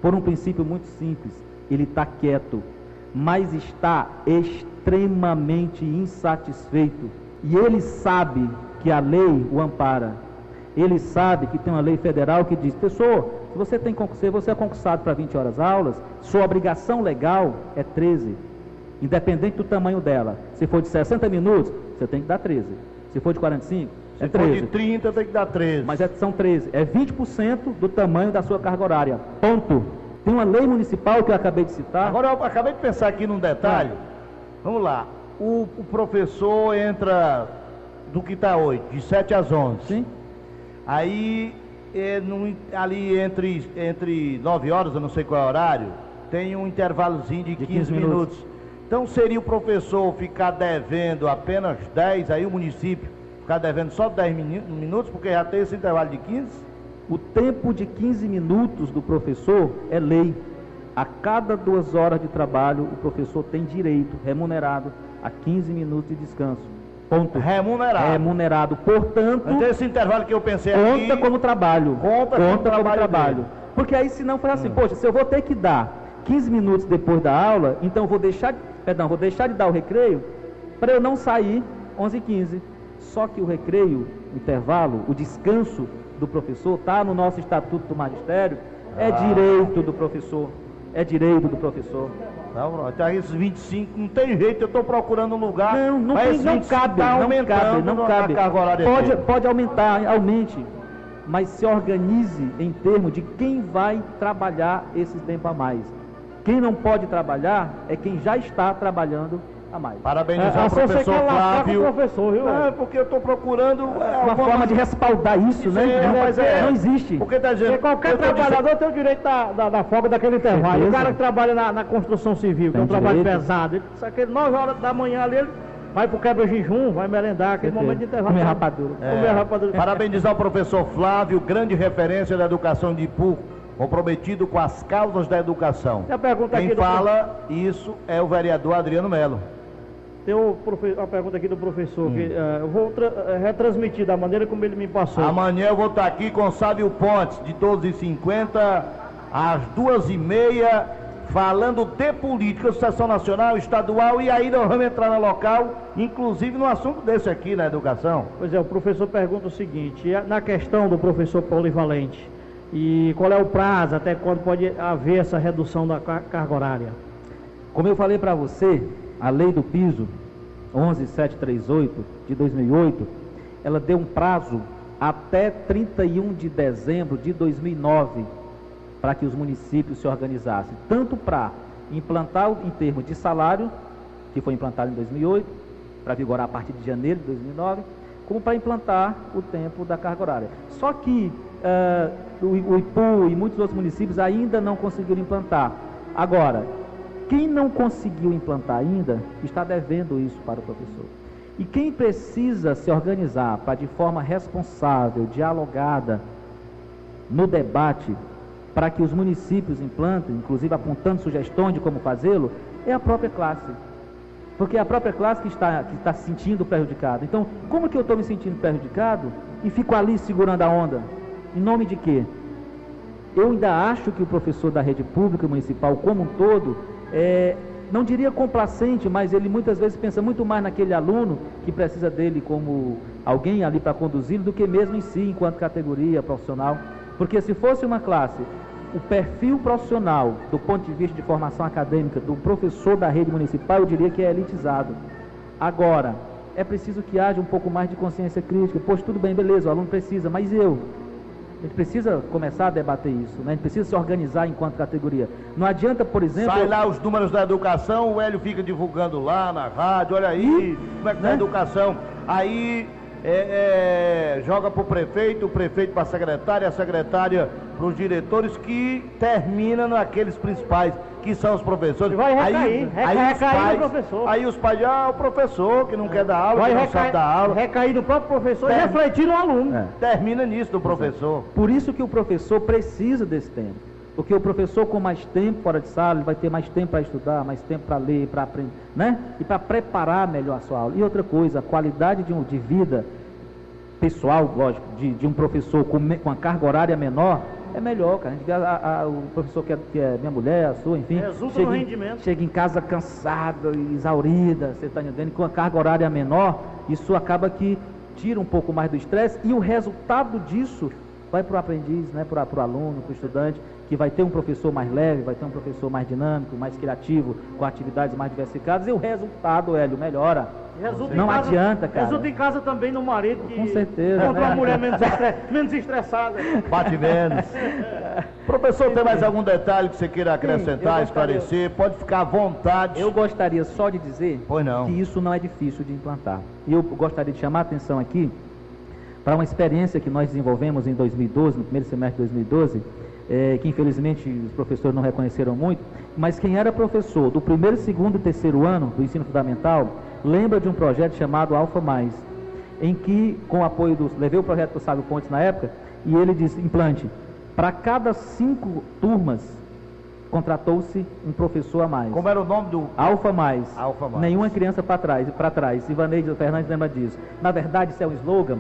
Por um princípio muito simples, ele está quieto. mas está extremamente insatisfeito. E ele sabe que a lei o ampara. Ele sabe que tem uma lei federal que diz: professor, se você é concursado para 20 horas aulas, sua obrigação legal é 13, independente do tamanho dela. Se for de 60 minutos, você tem que dar 13. Se for de 45, é 13. Se for de 30, tem que dar 13. Mas são 13. É 20% do tamanho da sua carga horária. Ponto. Tem uma lei municipal que eu acabei de citar. Agora, eu acabei de pensar aqui num detalhe. Vamos lá. O professor entra do que está hoje, de 7 às 11. Sim. Aí, ali entre 9 horas, eu não sei qual é o horário, tem um intervalozinho de 15 minutos. Então, seria o professor ficar devendo apenas 10, aí o município ficar devendo só 10 minutos, porque já tem esse intervalo de 15? O tempo de 15 minutos do professor é lei. A cada 2 horas de trabalho, o professor tem direito, remunerado, a 15 minutos de descanso. Ponto. Remunerado. Remunerado. Portanto, então esse intervalo que eu pensei aqui... Conta como trabalho. Conta como trabalho. Porque aí, se não for assim, poxa, se eu vou ter que dar 15 minutos depois da aula, então vou deixar de dar o recreio para eu não sair 11h15. Só que o recreio, o intervalo, o descanso do professor está no nosso Estatuto do Magistério, é direito do professor. É direito do professor. Então, esses 25, não tem jeito, eu estou procurando um lugar. Não cabe. Pode aumentar, aumente. Mas se organize em termos de quem vai trabalhar esses tempos a mais. Quem não pode trabalhar é quem já está trabalhando a mais. Parabenizar o professor Flávio. Professor, viu? Porque eu estou procurando uma forma de respaldar isso, né? Não existe. Porque tá dizendo, qualquer trabalhador tem o direito da folga daquele intervalo. O cara que trabalha na construção civil, que é um trabalho pesado, aquele 9 horas da manhã ali, ele vai pro quebra-jejum, vai merendar, aquele momento de intervalo. Comer rapadura. Parabenizar o professor Flávio, grande referência da educação de Ipu, comprometido com as causas da educação. Quem fala isso é o vereador Adriano Melo. Tem uma pergunta aqui do professor, que eu vou retransmitir da maneira como ele me passou. Amanhã eu vou estar aqui com o Sávio Pontes, de 12h50 às 2h30, falando de política, sucessão nacional, estadual, e aí nós vamos entrar no local, inclusive no assunto desse aqui, na educação. Pois é, o professor pergunta o seguinte, na questão do professor polivalente, e qual é o prazo, até quando pode haver essa redução da carga horária? Como eu falei para você, a lei do piso 11738 de 2008, ela deu um prazo até 31 de dezembro de 2009 para que os municípios se organizassem, tanto para implantar em termos de salário, que foi implantado em 2008, para vigorar a partir de janeiro de 2009, como para implantar o tempo da carga horária. Só que o Ipu e muitos outros municípios ainda não conseguiram implantar. Agora, quem não conseguiu implantar ainda, está devendo isso para o professor. E quem precisa se organizar para, de forma responsável, dialogada, no debate, para que os municípios implantem, inclusive apontando sugestões de como fazê-lo, é a própria classe. Porque é a própria classe que está se sentindo prejudicada. Então, como que eu estou me sentindo prejudicado e fico ali segurando a onda? Em nome de quê? Eu ainda acho que o professor da rede pública municipal como um todo, não diria complacente, mas ele muitas vezes pensa muito mais naquele aluno que precisa dele como alguém ali para conduzi-lo do que mesmo em si, enquanto categoria profissional. Porque se fosse uma classe, o perfil profissional, do ponto de vista de formação acadêmica, do professor da rede municipal, eu diria que é elitizado. Agora, é preciso que haja um pouco mais de consciência crítica. Poxa, tudo bem, beleza, o aluno precisa, mas eu? A gente precisa começar a debater isso, né? A gente precisa se organizar enquanto categoria. Não adianta, por exemplo... Sai lá os números da educação, o Hélio fica divulgando lá na rádio, olha aí, como é que tá a educação. Aí joga para o prefeito para a secretária para os diretores, que termina naqueles principais, que são os professores. Vai recair, no professor. Aí os pais, o professor que não quer dar aula, que não sabe dar aula. Recair no próprio professor e refletir no aluno. Termina nisso do professor. Por isso que o professor precisa desse tempo. Porque o professor com mais tempo fora de sala, ele vai ter mais tempo para estudar, mais tempo para ler, para aprender, né? E para preparar melhor a sua aula. E outra coisa, a qualidade de vida pessoal, lógico, de um professor com a carga horária menor, é melhor, cara. A gente vê o professor que é minha mulher, a sua, enfim, resulta no rendimento. Chega em casa cansada, exaurida, você está entendendo, com a carga horária menor, isso acaba que tira um pouco mais do estresse, e o resultado disso vai para o aprendiz, né, para o aluno, para o estudante, que vai ter um professor mais leve, vai ter um professor mais dinâmico, mais criativo, com atividades mais diversificadas, e o resultado, Hélio, melhora. Não adianta, cara. Resulta em casa também no marido, que com certeza, encontra uma mulher menos estressada. Bate menos. Professor, tem mais algum detalhe que você queira acrescentar, esclarecer? Pode ficar à vontade. Eu gostaria só de dizer que isso não é difícil de implantar. E eu gostaria de chamar a atenção aqui para uma experiência que nós desenvolvemos em 2012, no primeiro semestre de 2012, que infelizmente os professores não reconheceram muito, mas quem era professor do primeiro, segundo e terceiro ano do ensino fundamental, lembra de um projeto chamado Alfa Mais, em que, com o apoio levei o projeto para o Sábio Pontes na época, e ele disse, implante, para cada 5 turmas, contratou-se um professor a mais. Como era o nome do... Alfa Mais. Alfa Mais. Nenhuma criança para trás. Ivaneide Fernandes lembra disso. Na verdade, isso é um slogan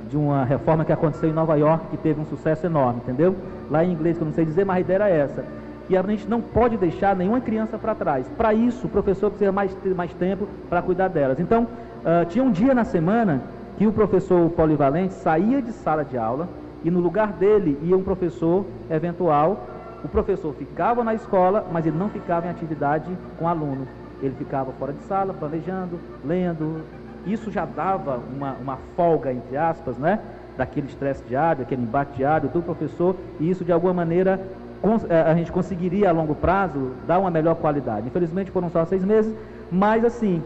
de uma reforma que aconteceu em Nova York, que teve um sucesso enorme, entendeu? Lá em inglês, que eu não sei dizer, mas a ideia era essa. Que a gente não pode deixar nenhuma criança para trás. Para isso, o professor precisa ter mais tempo para cuidar delas. Então, tinha um dia na semana que o professor polivalente saía de sala de aula e no lugar dele ia um professor eventual. O professor ficava na escola, mas ele não ficava em atividade com o aluno. Ele ficava fora de sala, planejando, lendo. Isso já dava uma folga, entre aspas, né? Daquele estresse diário, aquele embate diário do professor, e isso de alguma maneira a gente conseguiria a longo prazo dar uma melhor qualidade. Infelizmente foram só 6 meses, mas assim,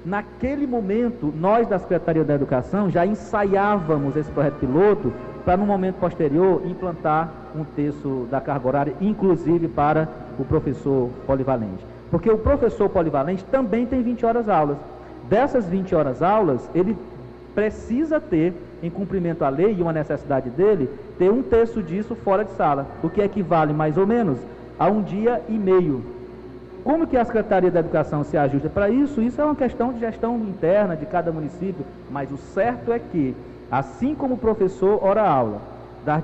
naquele momento nós da Secretaria da Educação já ensaiávamos esse projeto piloto para no momento posterior implantar um terço da carga horária, inclusive para o professor polivalente. Porque o professor polivalente também tem 20 horas aulas. Dessas 20 horas aulas, ele precisa ter, em cumprimento à lei e uma necessidade dele, ter 1/3 disso fora de sala, o que equivale mais ou menos a 1 dia e meio. Como que a Secretaria da Educação se ajusta para isso? Isso é uma questão de gestão interna de cada município, mas o certo é que, assim como o professor hora-aula, das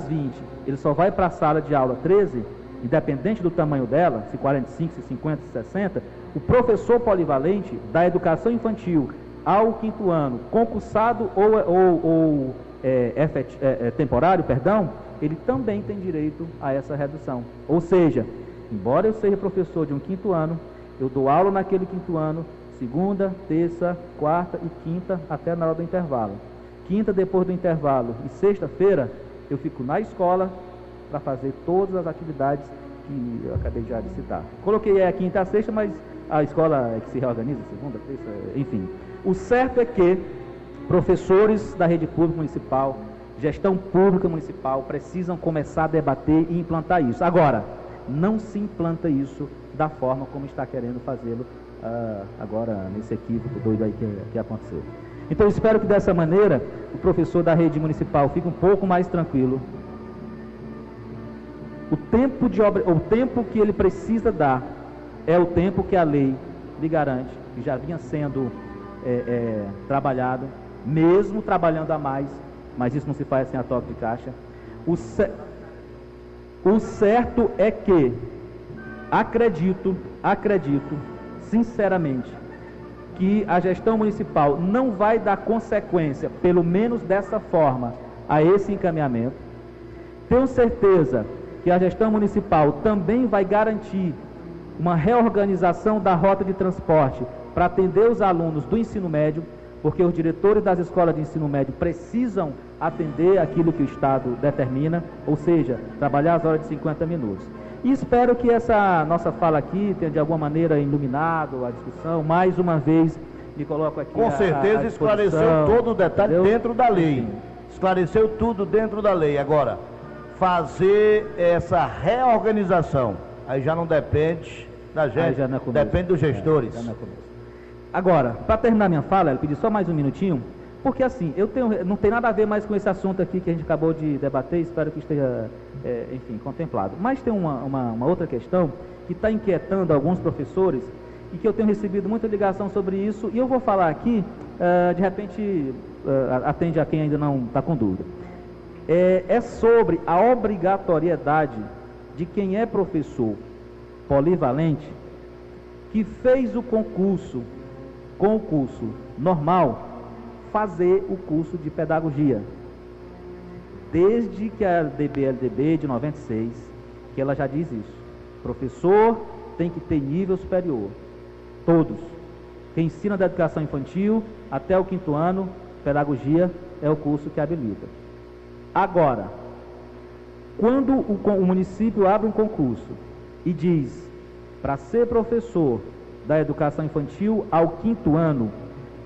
20, ele só vai para a sala de aula 13, independente do tamanho dela, se 45, se 50, se 60, o professor polivalente da educação infantil ao 5º ano, concursado ou temporário, ele também tem direito a essa redução. Ou seja, embora eu seja professor de um 5º ano, eu dou aula naquele 5º ano, segunda, terça, quarta e quinta, até na hora do intervalo. Quinta, depois do intervalo, e sexta-feira, eu fico na escola para fazer todas as atividades que eu acabei já de citar. Coloquei a quinta e a sexta, mas a escola é que se reorganiza, segunda, terça, enfim. O certo é que professores da rede pública municipal, gestão pública municipal, precisam começar a debater e implantar isso. Agora, não se implanta isso da forma como está querendo fazê-lo agora nesse equívoco doido aí que aconteceu. Então, eu espero que dessa maneira o professor da rede municipal fique um pouco mais tranquilo. O tempo que ele precisa dar é o tempo que a lei lhe garante, que já vinha sendo trabalhado, mesmo trabalhando a mais, mas isso não se faz sem a toque de caixa. O certo é que acredito sinceramente que a gestão municipal não vai dar consequência, pelo menos dessa forma, a esse encaminhamento. Tenho certeza que a gestão municipal também vai garantir uma reorganização da rota de transporte para atender os alunos do ensino médio, porque os diretores das escolas de ensino médio precisam atender aquilo que o Estado determina, ou seja, trabalhar as horas de 50 minutos. E espero que essa nossa fala aqui tenha de alguma maneira iluminado a discussão. Mais uma vez, me coloco aqui com certeza esclareceu todo o detalhe, entendeu? Dentro da lei. Enfim. Esclareceu tudo dentro da lei. Agora, fazer essa reorganização, aí já não depende da gente, depende dos gestores. Agora, para terminar minha fala, eu pedi só mais um minutinho, porque assim, não tem nada a ver mais com esse assunto aqui que a gente acabou de debater, espero que esteja, enfim, contemplado. Mas tem uma outra questão que está inquietando alguns professores e que eu tenho recebido muita ligação sobre isso, e eu vou falar aqui, de repente, atende a quem ainda não está com dúvida. é sobre a obrigatoriedade de quem é professor polivalente, que fez o concurso com o curso normal, fazer o curso de pedagogia. Desde que a DBLDB de 96, que ela já diz isso. Professor tem que ter nível superior. Todos. Quem ensina da educação infantil até o 5º ano, pedagogia é o curso que habilita. Agora, quando o município abre um concurso e diz, para ser professor da educação infantil ao 5º ano,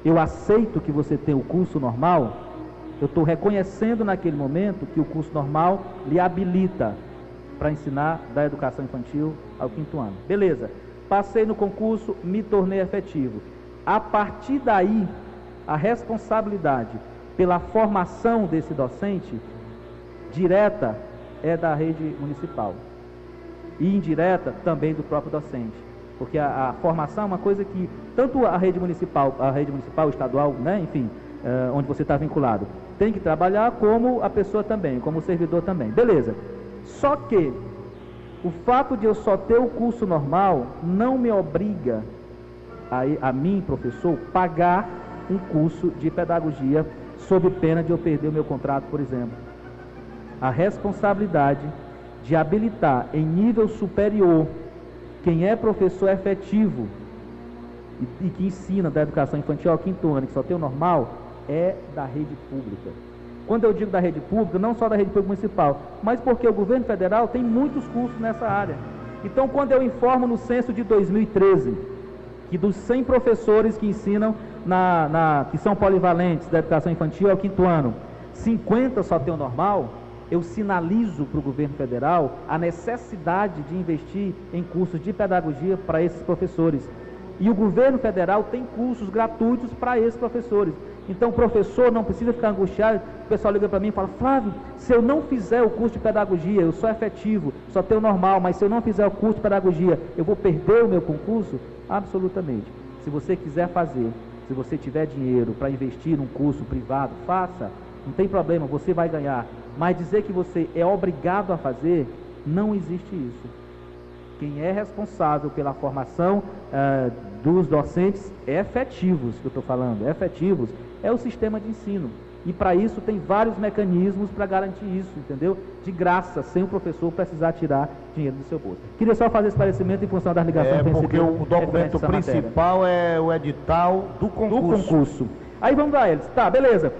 eu aceito que você tenha o curso normal, eu estou reconhecendo naquele momento que o curso normal lhe habilita para ensinar da educação infantil ao 5º ano. Beleza, passei no concurso, me tornei efetivo. A partir daí, a responsabilidade pela formação desse docente, direta, é da rede municipal. E indireta, também do próprio docente. Porque a formação é uma coisa que, tanto a rede municipal, estadual, né, enfim, onde você está vinculado, tem que trabalhar, como a pessoa também, como o servidor também. Beleza. Só que o fato de eu só ter o curso normal não me obriga a mim, professor, pagar um curso de pedagogia sob pena de eu perder o meu contrato, por exemplo. A responsabilidade de habilitar em nível superior quem é professor efetivo e que ensina da educação infantil ao 5º ano, que só tem o normal, é da rede pública. Quando eu digo da rede pública, não só da rede pública municipal, mas porque o governo federal tem muitos cursos nessa área. Então, quando eu informo no censo de 2013, que dos 100 professores que ensinam, que são polivalentes da educação infantil ao 5º ano, 50 só tem o normal, eu sinalizo para o governo federal a necessidade de investir em cursos de pedagogia para esses professores. E o governo federal tem cursos gratuitos para esses professores. Então o professor não precisa ficar angustiado. O pessoal liga para mim e fala: Flávio, se eu não fizer o curso de pedagogia, eu sou efetivo, só tenho normal, mas se eu não fizer o curso de pedagogia, eu vou perder o meu concurso? Absolutamente. Se você quiser fazer, se você tiver dinheiro para investir num curso privado, faça, não tem problema, você vai ganhar. Mas dizer que você é obrigado a fazer, não existe isso. Quem é responsável pela formação dos docentes efetivos, que eu estou falando, efetivos, é o sistema de ensino. E para isso tem vários mecanismos para garantir isso, entendeu? De graça, sem o professor precisar tirar dinheiro do seu bolso. Queria só fazer esclarecimento em função das ligações. Porque o documento principal é o edital do concurso. Aí vamos lá, eles. Tá, beleza.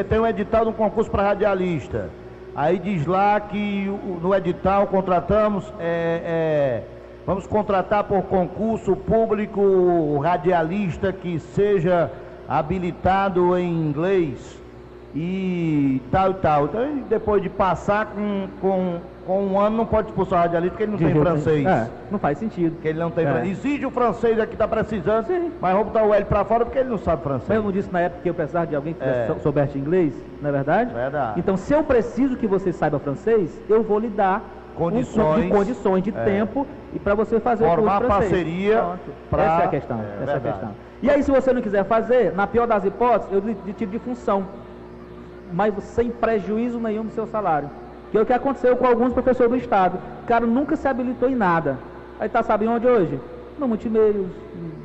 Tem um edital de um concurso para radialista. Aí diz lá que no edital vamos contratar por concurso público radialista que seja habilitado em inglês e tal e tal. Então, depois de passar com um ano, não pode expulsar o radialista porque ele não tem francês. Não faz sentido. Porque ele não tem francês. Exige o francês aqui que está precisando, sim, mas vamos botar o Hélio para fora porque ele não sabe francês. Mas eu não disse na época que eu precisava de alguém que soubesse inglês, não é verdade? Verdade. Então, se eu preciso que você saiba francês, eu vou lhe dar condições de tempo e para você fazer o curso francês. Formar parceria para... Essa é a questão. Essa é a questão. E aí, se você não quiser fazer, na pior das hipóteses, eu tiro de função, mas sem prejuízo nenhum do seu salário. Que é o que aconteceu com alguns professores do estado. O cara nunca se habilitou em nada. Aí tá, sabe onde hoje? No multimeios,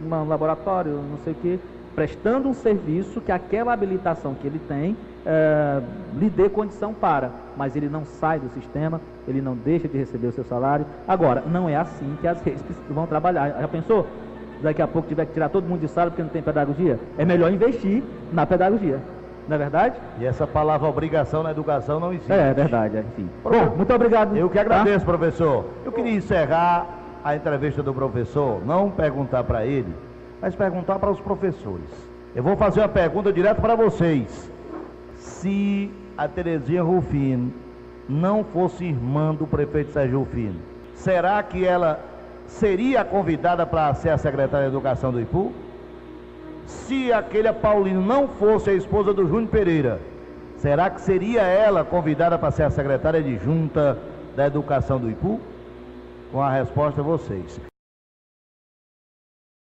no laboratório, não sei o quê, prestando um serviço que aquela habilitação que ele tem lhe dê condição para, mas ele não sai do sistema, ele não deixa de receber o seu salário. Agora, não é assim que as redes vão trabalhar. Já pensou? Daqui a pouco tiver que tirar todo mundo de sala porque não tem pedagogia? É melhor investir na pedagogia. Não é verdade? E essa palavra obrigação na educação não existe. É verdade, enfim. Bom, muito obrigado. Eu que agradeço, professor. Eu queria encerrar a entrevista do professor, não perguntar para ele, mas perguntar para os professores. Eu vou fazer uma pergunta direto para vocês. Se a Terezinha Rufino não fosse irmã do prefeito Sérgio Rufino, será que ela seria convidada para ser a secretária de Educação do Ipu? Se aquele Paulino não fosse a esposa do Júnior Pereira, será que seria ela convidada para ser a secretária de Junta da Educação do Ipu? Com a resposta, vocês.